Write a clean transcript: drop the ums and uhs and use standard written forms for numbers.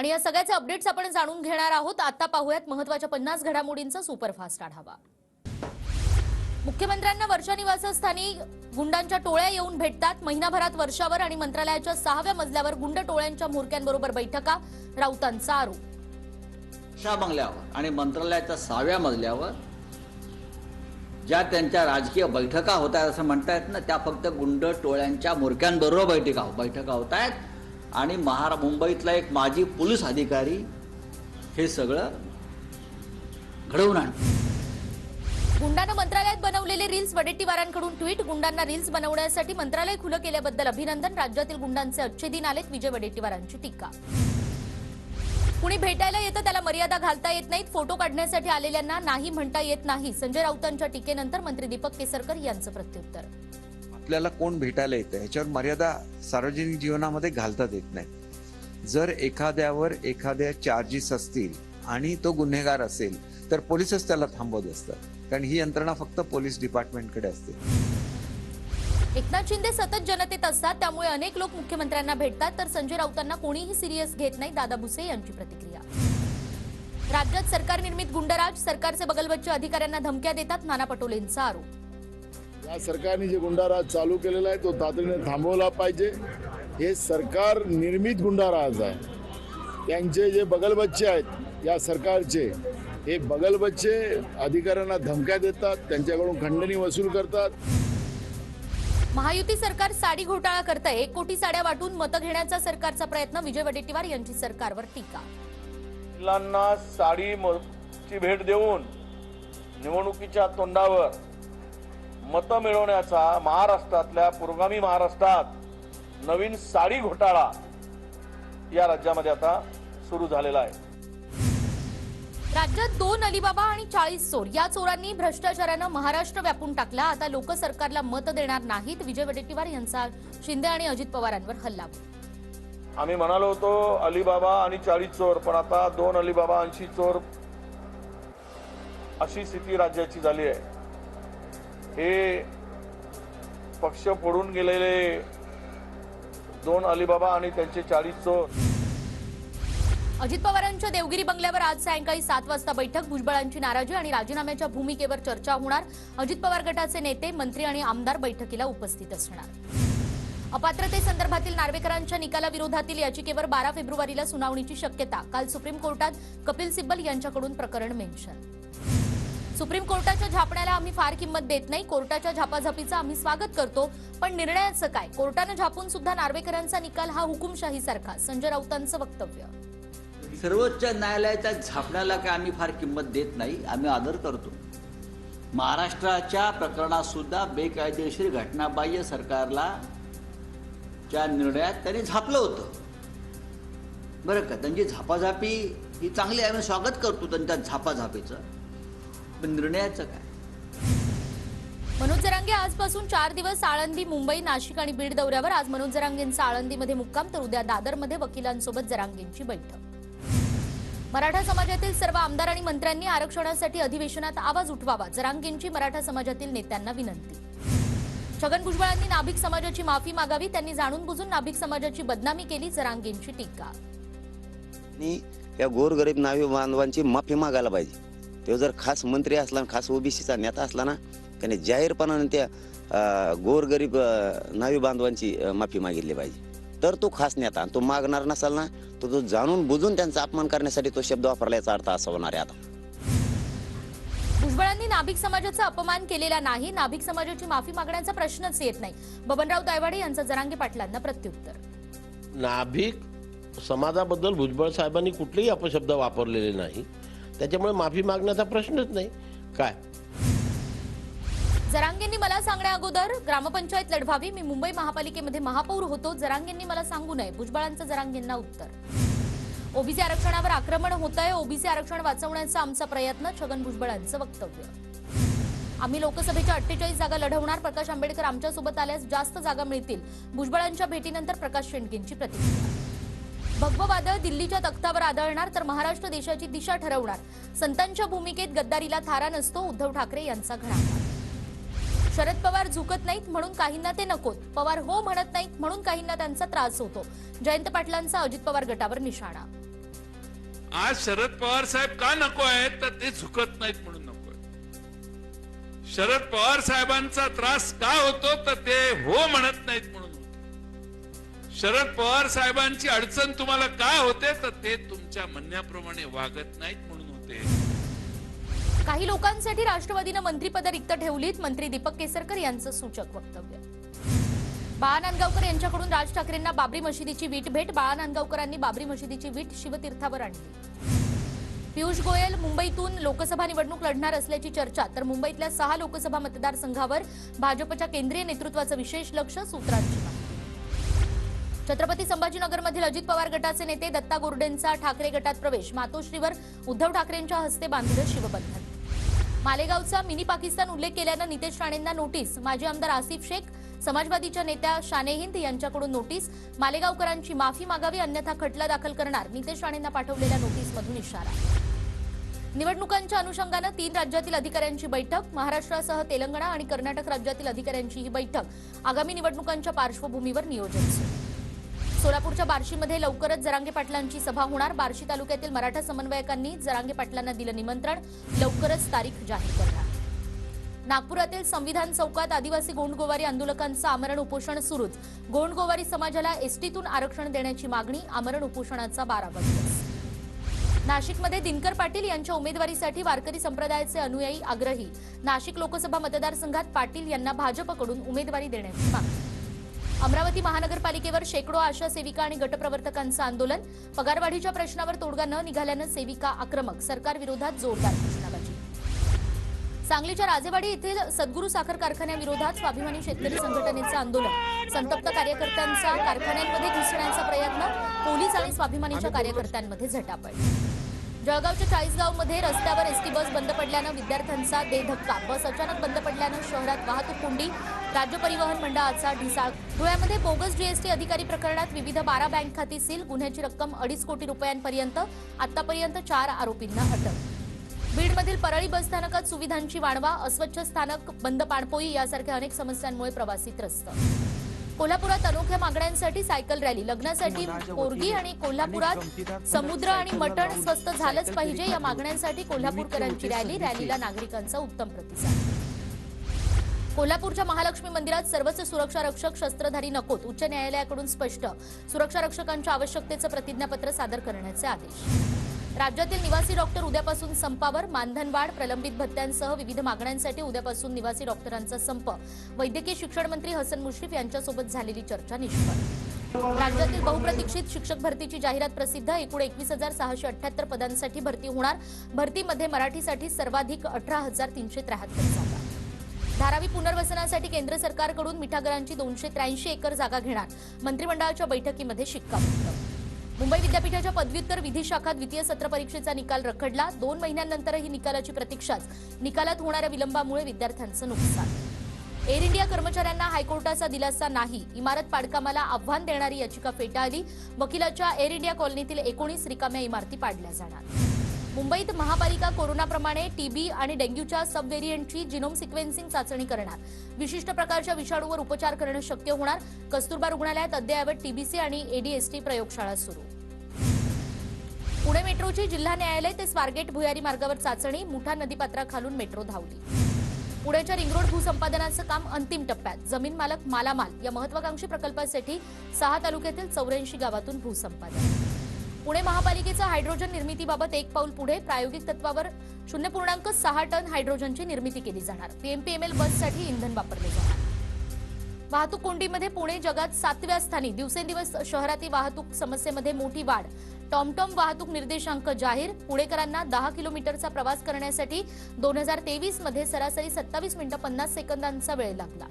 आणि या सगळ्याचे अपडेट्स आपण जाणून घेणार आहोत। आता पाहूयात महत्त्वाच्या 50 घडामोडींचा सुपरफास्ट आढावा। मुख्यमंत्र्यांना वर्षा निवासस्थानी गुंडांच्या टोळ्या येऊन भेटतात। महिनाभरात वर्षावर आणि मंत्रालयाच्या 6व्या मजल्यावर गुंड टोळ्यांच्या म्होरक्यांबरोबर बैठका, राऊतांचा आरोप। वर्षा बंगल्यावर आणि मंत्रालयाच्या 6व्या मजल्यावर ज्या त्यांच्या राजकीय बैठका होत आहेत असं म्हणतायत ना, त्या फक्त गुंड टोळ्यांच्या म्होरक्यांबरोबर बैठका होत आहेत आणि मुंबईतला एक माजी पोलीस अधिकारी हे सगळं घडवून आणतो। गुंडांना मंत्रालयात बनवलेले रील्स, वडेट्टीवारांकडून ट्विट। गुंडांना रील्स बनवण्यासाठी मंत्रालय खुलं केल्याबद्दल अभिनंदन। राज्यातील गुंडांचे अच्छे दिन आलेत, विजय वडेट्टीवारांची टीका। कुणी भेटायला येतं त्याला मर्यादा घालता येत नाहीत, फोटो काढण्यासाठी आलेल्यांना नाही म्हणता येत नाही। संजय राऊतांच्या टीकेनंतर मंत्री दीपक केसरकर यांचं प्रत्युत्तर। आपल्याला कोण भेटायला येतं ह्याच्यावर मर्यादा सार्वजनिक जीवनामध्ये घालतात येत नाही। जर एखाद्या चार्जेस असतील आणि तो गुन्हेगार असेल तर पोलीसच त्याला थांबवत असतात, कारण ही यंत्रणा फक्त पोलीस डिपार्टमेंटकडे असते। एकनाथ शिंदे सतत जनतेत असतात, त्यामुळे अनेक लोक मुख्यमंत्र्यांना भेटतात, तर संजय राऊतांना कोणीही सिरियस घेत नाही। दादा भुसे यांची प्रतिक्रिया। राज्यात सरकार निर्मित गुंडराज, सरकारचे बगलबच्चे अधिकाऱ्यांना धमक्या देतात, नाना पटोलेंचा आरोप। या सरकारने जे गुंडाराज चालू केलेला आहे तो तातडीने थांबवला पाहिजे। हे सरकार निर्मित गुंडाराज आहे। त्यांचे जे बगलबच्चे आहेत या सरकारचे, हे बगलबच्चे अधिकाऱ्यांना धमक्या देतात, त्यांच्याकडून खंडणी वसूल करतात। महायुती सरकार साडी घोटाळा करतंय, 1 कोटी साड्या वाटून मतं घेण्याचा सरकारचा प्रयत्न, विजय वडेट्टीवार यांची सरकारवर टीका। महिलांना साडीची भेट देऊन निवडणुकीच्या तोंडावर मतं मिळवण्याचा महाराष्ट्रातल्या पुरोगामी महाराष्ट्रात नवीन साडी घोटाळा या राज्यामध्ये आता सुरू झालेला आहे। राज्यात 2 अलिबाबा आणि 40 चोर, या चोरांनी भ्रष्टाचारानं महाराष्ट्र व्यापून टाकला। आता लोक सरकारला मत देणार नाहीत, विजय वडेट्टीवार यांचा शिंदे आणि अजित पवारांवर हल्ला। आम्ही म्हणालो होतो अलिबाबा आणि 40 चोर, पण आता 2 अलिबाबा 80 चोर अशी स्थिती राज्याची झाली आहे। हे पक्ष फोडून गेलेले 2 अलिबाबा आणि त्यांचे 40 चोर। अजित पवारांच्या देवगिरी बंगल्यावर आज सायंकाळी 7 वाजता बैठक, भुजबळांची नाराजी आणि राजीनाम्याच्या भूमिकेवर चर्चा होणार। अजित पवार गटाचे नेते, मंत्री आणि आमदार बैठकीला उपस्थित असणार। अपात्रतेसंदर्भातील नार्वेकरांच्या निकालाविरोधातील याचिकेवर 12 फेब्रुवारीला सुनावणीची शक्यता। काल सुप्रीम कोर्टात कपिल सिब्बल यांच्याकडून प्रकरण मेन्शन। सुप्रीम कोर्टाच्या झापण्याला आम्ही फार किंमत देत नाही, कोर्टाच्या झापाझापीचं आम्ही स्वागत करतो, पण निर्णयाचं काय? कोर्टानं झापून सुद्धा नार्वेकरांचा निकाल हा हुकुमशाहीसारखा, संजय राऊतांचं वक्तव्य। सर्वोच्च न्यायालयाच्या झापण्याला काय आम्ही फार किंमत देत नाही, आम्ही आदर करतो। महाराष्ट्राच्या प्रकरणात सुद्धा बेकायदेशीर घटनाबाह्य सरकारला च्या निर्णयात त्यांनी झापलं होतं, बरं का। त्यांची झापाझापी ही चांगली आहे, आम्ही स्वागत करतो त्यांच्या झापाझापीचं, पण निर्णयाचं काय? मनोज जरांगे आजपासून 4 दिवस आळंदी, मुंबई, नाशिक आणि बीड दौऱ्यावर। आज मनोज जरांगेंचा आळंदीमध्ये मुक्काम, तर उद्या दादरमध्ये वकिलांसोबत जरांगेंची बैठक। मराठा समाजातील सर्व आमदार आणि मंत्र्यांनी आरक्षणासाठी अधिवेशनात आवाज उठवावा, जरांगेंची मराठा समाजातील नेत्यांना विनंती। छगन भुजबळांनी नाभिक समाजाची माफी मागावी, त्यांनी जाणून बुजून नाभिक समाजाची बदनामी केली, जरांगेंची टीका। या गोरगरीब नावी बांधवांची माफी मागायला पाहिजे। तो जर खास मंत्री असला, खास ओबीसीचा नेता असला ना, त्याने जाहीरपणाने त्या गोरगरीब नावी बांधवांची माफी मागितली पाहिजे, तर तो खास नेता। तो मागणार नसाल ना, तो जाणून बुजून त्यांचा अपमान करण्यासाठी तो शब्द वापरल्याचा अर्थ असा होणार आहे। आता भुजबळांनी नाभिक समाजाचा अपमान केलेला नाही, नाभिक समाजाची माफी मागण्याचा प्रश्नच येत नाही, बबनराव तायवाडे यांचा जरांगे पाटलांना प्रत्युत्तर। नाभिक समाजाबद्दल भुजबळ साहेबांनी कुठलेही अपशब्द वापरलेले नाही, त्याच्यामुळे माफी मागण्याचा प्रश्नच नाही। काय जरांगेंनी मला सांगण्या अगोदर ग्रामपंचायत लढवावी, मी मुंबई महापालिकेमध्ये महापौर होतो, जरांगेंनी मला सांगू नये, भुजबळांचं जरांगेंना उत्तर। ओबीसी आरक्षणावर आक्रमण होतंय, ओबीसी आरक्षण वाचवण्याचा आमचा प्रयत्न, छगन भुजबळांचं वक्तव्य। आम्ही लोकसभेच्या 48 जागा लढवणार, प्रकाश आंबेडकर आमच्यासोबत आल्यास जास्त जागा मिळतील, भुजबळांच्या भेटीनंतर प्रकाश शेंडगेंची प्रतिक्रिया। भगववादळ दिल्लीच्या तख्तावर आदळणार, तर महाराष्ट्र देशाची दिशा ठरवणार, संतांच्या भूमिकेत गद्दारीला थारा नसतो, उद्धव ठाकरे यांचा घणाघात। शरद पवार झुकत नाहीत म्हणून काहींना ते नकोत, पवार हो म्हणत नाहीत म्हणून काहींना त्यांचा त्रास होतो, जयंत पाटलांचा अजित पवार गटावर निशाणा। आज शरद पवार साहेब का नको आहेत, तर ते झुकत नाहीत म्हणून नको. शरद पवार साहेबांचा त्रास का होतो, तर ते हो म्हणत नाहीत म्हणून होतो. शरद पवार साहेबांची अडचण तुम्हाला का होते, तर ते तुमच्या म्हणण्याप्रमाणे वागत नाहीत म्हणून होते. काही लोकांसाठी राष्ट्रवादीनं मंत्रिपद रिक्त ठेवलीत, मंत्री दीपक केसरकर यांचं सूचक वक्तव्य. बाळा नांदगावकर यांच्याकडून राज ठाकरेंना बाबरी मशिदीची वीट भेट. बाळा नांदगावकरांनी बाबरी मशिदीची वीट शिवतीर्थावर आणली. पियुष गोयल मुंबईतून लोकसभा निवडणूक लढणार असल्याची चर्चा, तर मुंबईतल्या 6 लोकसभा मतदारसंघावर भाजपच्या केंद्रीय नेतृत्वाचं विशेष लक्ष, सूत्रांची माहिती. छत्रपती संभाजीनगरमधील अजित पवार गटाचे नेते दत्ता गोरडेंचा ठाकरे गटात प्रवेश. मातोश्रीवर उद्धव ठाकरेंच्या हस्ते बांधलं शिवबंधन. मालेगावचा मिनी पाकिस्तान उल्लेख केल्यानं नितेश राणेंना नोटीस. माजी आमदार आसिफ शेख, समाजवादीच्या नेत्या शाने हिंद यांच्याकडून नोटीस. मालेगावकरांची माफी मागावी अन्यथा खटला दाखल करणार, नितेश राणेंना पाठवलेल्या नोटीसमधून इशारा. निवडणुकांच्या अनुषंगानं 3 राज्यातील अधिकाऱ्यांची बैठक. महाराष्ट्रासह तेलंगणा आणि कर्नाटक राज्यातील अधिकाऱ्यांची ही बैठक आगामी निवडणुकांच्या पार्श्वभूमीवर नियोजन सुरू. सोलापूरच्या बार्शीमध्ये लवकरच जरांगे पाटलांची सभा होणार. बार्शी तालुक्यातील मराठा समन्वयकांनी जरांगे पाटलांना दिलं निमंत्रण, लवकरच तारीख जाहीर करणार. नागपुरातील संविधान चौकात आदिवासी गोंडगोवारी आंदोलकांचं आमरण उपोषण सुरूच. गोंडगोवारी समाजाला एसटीतून आरक्षण देण्याची मागणी, आमरण उपोषणाचा 12वा दिवस. नाशिकमध्ये दिनकर पाटील यांच्या उमेदवारीसाठी वारकरी संप्रदायाचे अनुयायी आग्रही. नाशिक लोकसभा मतदारसंघात पाटील यांना भाजपकडून उमेदवारी देण्याची मागणी. अमरावती महानगरपालिकेवर शेकडो आशा सेविका आणि गटप्रवर्तकांचं आंदोलन. पगारवाढीच्या प्रश्नावर तोडगा न निघाल्यानं सेविका आक्रमक, सरकार विरोधात जोरदार घोषणाबाजी. सांगलीच्या राजेवाडी येथील सद्गुरू साखर कारखान्याविरोधात स्वाभिमानी शेतकरी संघटनेचं आंदोलन. संतप्त कार्यकर्त्यांचा कारखान्यांमध्ये घुसण्याचा प्रयत्न, पोलीस आणि स्वाभिमानीच्या कार्यकर्त्यांमध्ये झटापट. जळगावच्या 40गावमध्ये रस्त्यावर एसटी बस बंद पडल्यानं विद्यार्थ्यांचा धक्का. बस अचानक बंद पडल्यानं शहरात वाहतूक कोंडी, राज्य परिवहन मंडळाचा ढिसाळ. धुळ्यामध्ये बोगस जीएसटी अधिकारी प्रकरणात विविध 12 बँक खाती सील. गुन्ह्याची रक्कम 2.5 कोटी रुपयांपर्यंत. आतापर्यंत 4 आरोपींना अटक. बीडमधील परळी बसस्थानकात सुविधांची वाढवा, अस्वच्छ स्थानक, बंद पाणपोई यासारख्या अनेक समस्यांमुळे प्रवासी त्रस्त. कोल्हापुरात अनोख्या मागण्यांसाठी सायकल रॅली. लग्नासाठी पोरगी आणि कोल्हापुरात समुद्र आणि मटण स्वस्त झालंच पाहिजे या मागण्यांसाठी कोल्हापूरकरांची रॅली. रॅलीला नागरिकांचा उत्तम प्रतिसाद. कोल्हापूरच्या महालक्ष्मी मंदिरात सर्वच सुरक्षा रक्षक शस्त्रधारी नकोत. उच्च न्यायालयाकडून स्पष्ट. सुरक्षा रक्षकांच्या आवश्यकतेचं प्रतिज्ञापत्र सादर करण्याचे आदेश. राज्यातील निवासी डॉक्टर उद्यापासून संपावर. मानधनवाढ, प्रलंबित भत्त्यांसह विविध मागण्यांसाठी उद्यापासून निवासी डॉक्टरांचा संप. वैद्यकीय शिक्षण मंत्री हसन मुश्रीफ यांच्यासोबत झालेली चर्चा निष्फळ. राज्यातील बहुप्रतीक्षित शिक्षक भरतीची जाहिरात प्रसिद्ध. एकूण 21,678 पदांसाठी भरती होणार. भरतीमध्ये मराठीसाठी सर्वाधिक 18,373 जागा. धारावी पुनर्वसनासाठी केंद्र सरकारकडून मिठागरांची 283 एकर जागा घेणार. मंत्रिमंडळाच्या बैठकीमध्ये शिक्कामोर्तब. मुंबई विद्यापीठाच्या पदव्युत्तर विधी शाखा द्वितीय सत्र परीक्षेचा निकाल रखडला. 2 महिन्यांनंतरही निकालाची प्रतीक्षाच. निकालात होणाऱ्या विलंबामुळे विद्यार्थ्यांचं नुकसान. एअर इंडिया कर्मचाऱ्यांना हायकोर्टाचा दिलासा नाही. इमारत पाडकामाला आव्हान देणारी याचिका फेटाळली. वकिलाच्या एअर इंडिया कॉलनीतील 19 रिकाम्या इमारती पाडल्या जाणार. मुंबईत महापालिका कोरोनाप्रमाणे टीबी आणि डेंग्यूच्या सब व्हेरियंटची जिनोम सिक्वेन्सिंग चाचणी करणार. विशिष्ट प्रकारच्या विषाणूवर उपचार करणं शक्य होणार. कस्तुरबा रुग्णालयात अद्ययावत टीबीसी आणि एडीएसटी प्रयोगशाळा सुरू. पुणे मेट्रोची जिल्हा न्यायालय ते स्वारगेट भुयारी मार्गावर चाचणी. मुठा नदीपात्राखालून मेट्रो धावली. पुण्याच्या रिंगरोड भूसंपादनाचं काम अंतिम टप्प्यात. जमीन मालक मालामाल या महत्वाकांक्षी प्रकल्पासाठी 6 तालुक्यातील 84 गावातून भूसंपादन. पुणे महापालिकेचा हायड्रोजन निर्मितीबाबत एक पाऊल पुढे. प्रायोगिक तत्वावर 0.6 टन हायड्रोजनची निर्मिती केली जाणार. पीएमपीएमएल बससाठी इंधन वापरले जाणार. वाहतूक कोंडीमध्ये पुणे जगात 7व्या स्थानी. दिवसेंदिवस शहरातील वाहतूक समस्येमध्ये मोठी वाढ. टॉमटॉम वाहतूक निर्देशांक जाहीर. पुणेकरांना 10 किलोमीटरचा प्रवास करण्यासाठी 2023 मध्ये सरासरी 27 मिनिटं 50 सेकंदांचा वेळ लागला.